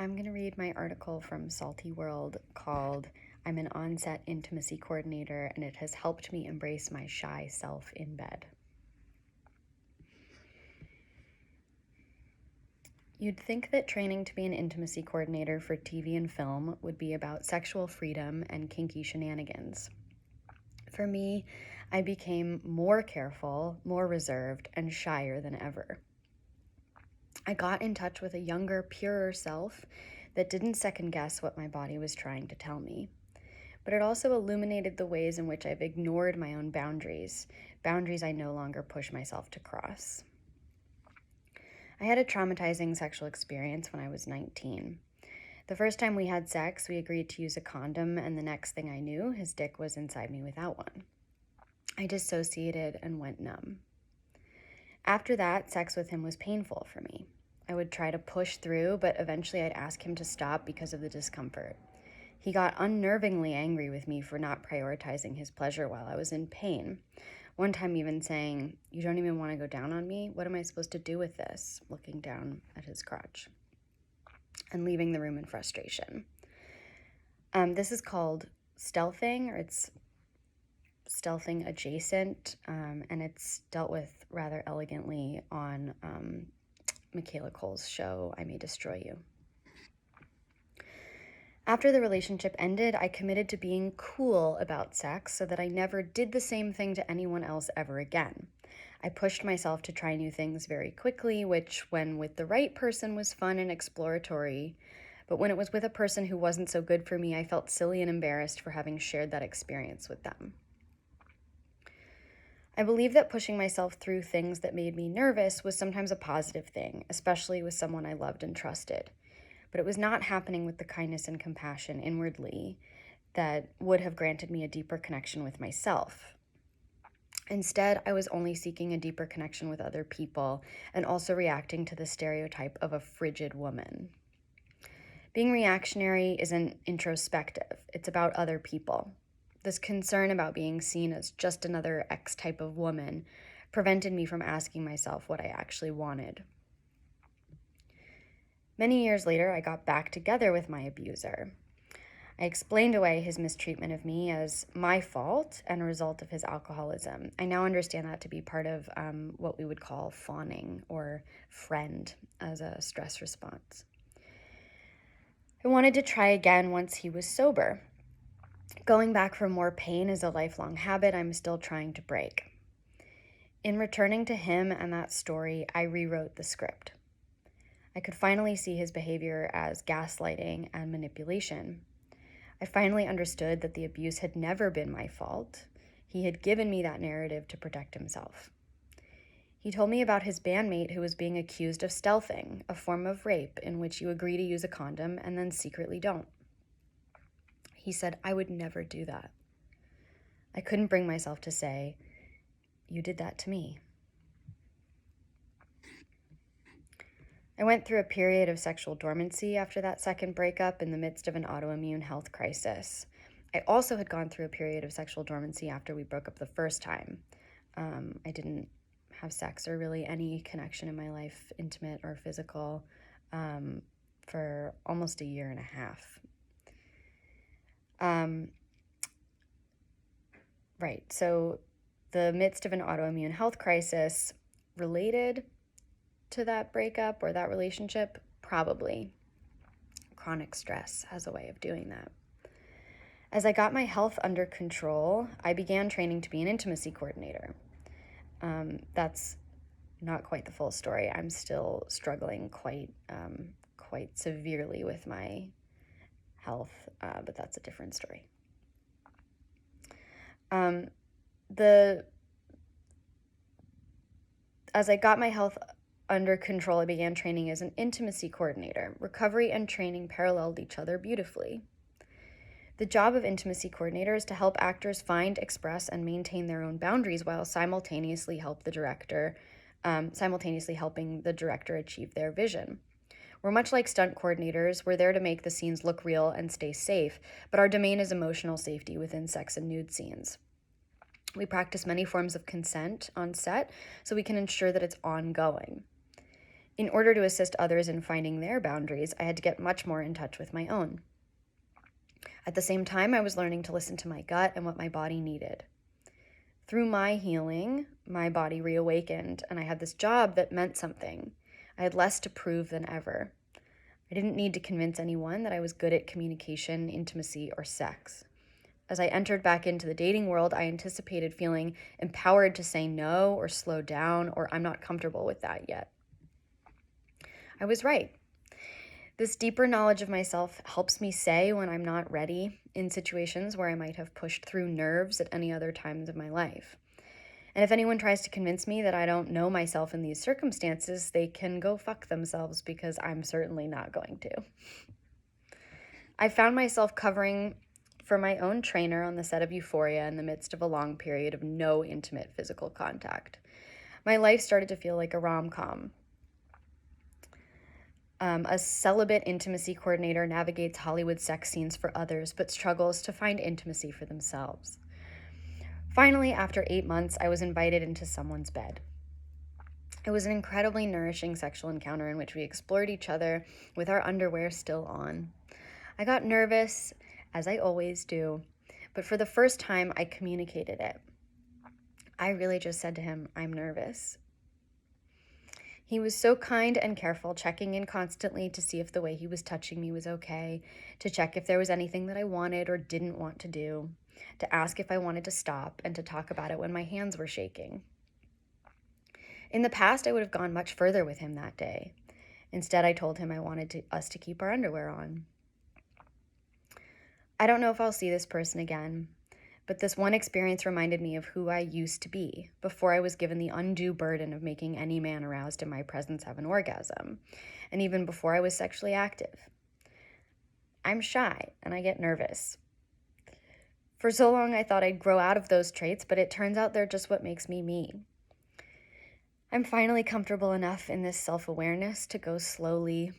I'm going to read my article from Salty World called I'm an On-Set Intimacy Coordinator, and it has helped me embrace my shy self in bed. You'd think that training to be an intimacy coordinator for TV and film would be about sexual freedom and kinky shenanigans. For me, I became more careful, more reserved, and shyer than ever. I got in touch with a younger, purer self that didn't second guess what my body was trying to tell me. But it also illuminated the ways in which I've ignored my own boundaries I no longer push myself to cross. I had a traumatizing sexual experience when I was 19. The first time we had sex, we agreed to use a condom, and the next thing I knew, his dick was inside me without one. I dissociated and went numb. After that, sex with him was painful for me. I would try to push through, but eventually I'd ask him to stop because of the discomfort. He got unnervingly angry with me for not prioritizing his pleasure while I was in pain. One time even saying, "You don't even want to go down on me? What am I supposed to do with this?" looking down at his crotch. And leaving the room in frustration. This is called stealthing, or it's stealthing adjacent, and it's dealt with rather elegantly on Michaela Cole's show, I May Destroy You. After the relationship ended, I committed to being cool about sex so that I never did the same thing to anyone else ever again. I pushed myself to try new things very quickly, which, when with the right person, was fun and exploratory. But when it was with a person who wasn't so good for me, I felt silly and embarrassed for having shared that experience with them. I believe that pushing myself through things that made me nervous was sometimes a positive thing, especially with someone I loved and trusted. But it was not happening with the kindness and compassion inwardly that would have granted me a deeper connection with myself. Instead, I was only seeking a deeper connection with other people and also reacting to the stereotype of a frigid woman. Being reactionary isn't introspective, it's about other people. This concern about being seen as just another X type of woman prevented me from asking myself what I actually wanted. Many years later, I got back together with my abuser. I explained away his mistreatment of me as my fault and a result of his alcoholism. I now understand that to be part of what we would call fawning or friend as a stress response. I wanted to try again once he was sober. Going back for more pain is a lifelong habit I'm still trying to break. In returning to him and that story, I rewrote the script. I could finally see his behavior as gaslighting and manipulation. I finally understood that the abuse had never been my fault. He had given me that narrative to protect himself. He told me about his bandmate who was being accused of stealthing, a form of rape in which you agree to use a condom and then secretly don't. He said, "I would never do that." I couldn't bring myself to say, "You did that to me." I went through a period of sexual dormancy after that second breakup in the midst of an autoimmune health crisis. I also had gone through a period of sexual dormancy after we broke up the first time. I didn't have sex or really any connection in my life, intimate or physical, for almost a year and a half. Right, so the midst of an autoimmune health crisis related to that breakup or that relationship? Probably. Chronic stress has a way of doing that. As I got my health under control, I began training to be an intimacy coordinator. That's not quite the full story. I'm still struggling quite severely with my health, but that's a different story. As I got my health under control, I began training as an intimacy coordinator. Recovery and training paralleled each other beautifully. The job of intimacy coordinator is to help actors find, express, and maintain their own boundaries while simultaneously helping the director achieve their vision. We're much like stunt coordinators. We're there to make the scenes look real and stay safe, but our domain is emotional safety within sex and nude scenes. We practice many forms of consent on set so we can ensure that it's ongoing. In order to assist others in finding their boundaries, I had to get much more in touch with my own. At the same time, I was learning to listen to my gut and what my body needed. Through my healing, my body reawakened, and I had this job that meant something. I had less to prove than ever. I didn't need to convince anyone that I was good at communication, intimacy, or sex. As I entered back into the dating world, I anticipated feeling empowered to say no or slow down, or I'm not comfortable with that yet. I was right. This deeper knowledge of myself helps me say when I'm not ready in situations where I might have pushed through nerves at any other times of my life. And if anyone tries to convince me that I don't know myself in these circumstances, they can go fuck themselves, because I'm certainly not going to. I found myself covering for my own trainer on the set of Euphoria in the midst of a long period of no intimate physical contact. My life started to feel like a rom-com. A celibate intimacy coordinator navigates Hollywood sex scenes for others, but struggles to find intimacy for themselves. Finally, after 8 months, I was invited into someone's bed. It was an incredibly nourishing sexual encounter in which we explored each other with our underwear still on. I got nervous, as I always do, but for the first time, I communicated it. I really just said to him, "I'm nervous." He was so kind and careful, checking in constantly to see if the way he was touching me was okay, to check if there was anything that I wanted or didn't want to do, to ask if I wanted to stop, and to talk about it when my hands were shaking. In the past, I would have gone much further with him that day. Instead, I told him I wanted us to keep our underwear on. I don't know if I'll see this person again, but this one experience reminded me of who I used to be before I was given the undue burden of making any man aroused in my presence have an orgasm, and even before I was sexually active. I'm shy, and I get nervous. For so long, I thought I'd grow out of those traits, but it turns out they're just what makes me me. I'm finally comfortable enough in this self-awareness to go slowly,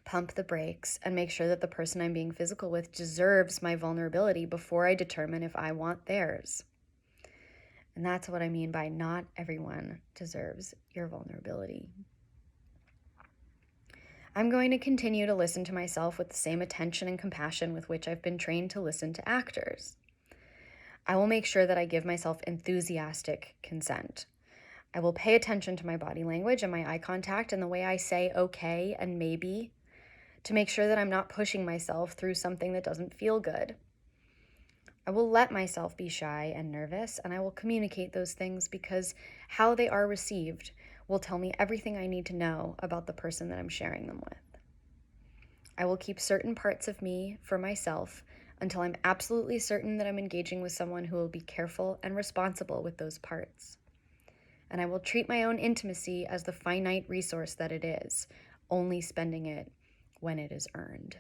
pump the brakes, and make sure that the person I'm being physical with deserves my vulnerability before I determine if I want theirs. And that's what I mean by not everyone deserves your vulnerability. I'm going to continue to listen to myself with the same attention and compassion with which I've been trained to listen to actors. I will make sure that I give myself enthusiastic consent. I will pay attention to my body language and my eye contact and the way I say okay and maybe, to make sure that I'm not pushing myself through something that doesn't feel good. I will let myself be shy and nervous, and I will communicate those things, because how they are received will tell me everything I need to know about the person that I'm sharing them with. I will keep certain parts of me for myself until I'm absolutely certain that I'm engaging with someone who will be careful and responsible with those parts. And I will treat my own intimacy as the finite resource that it is, only spending it when it is earned.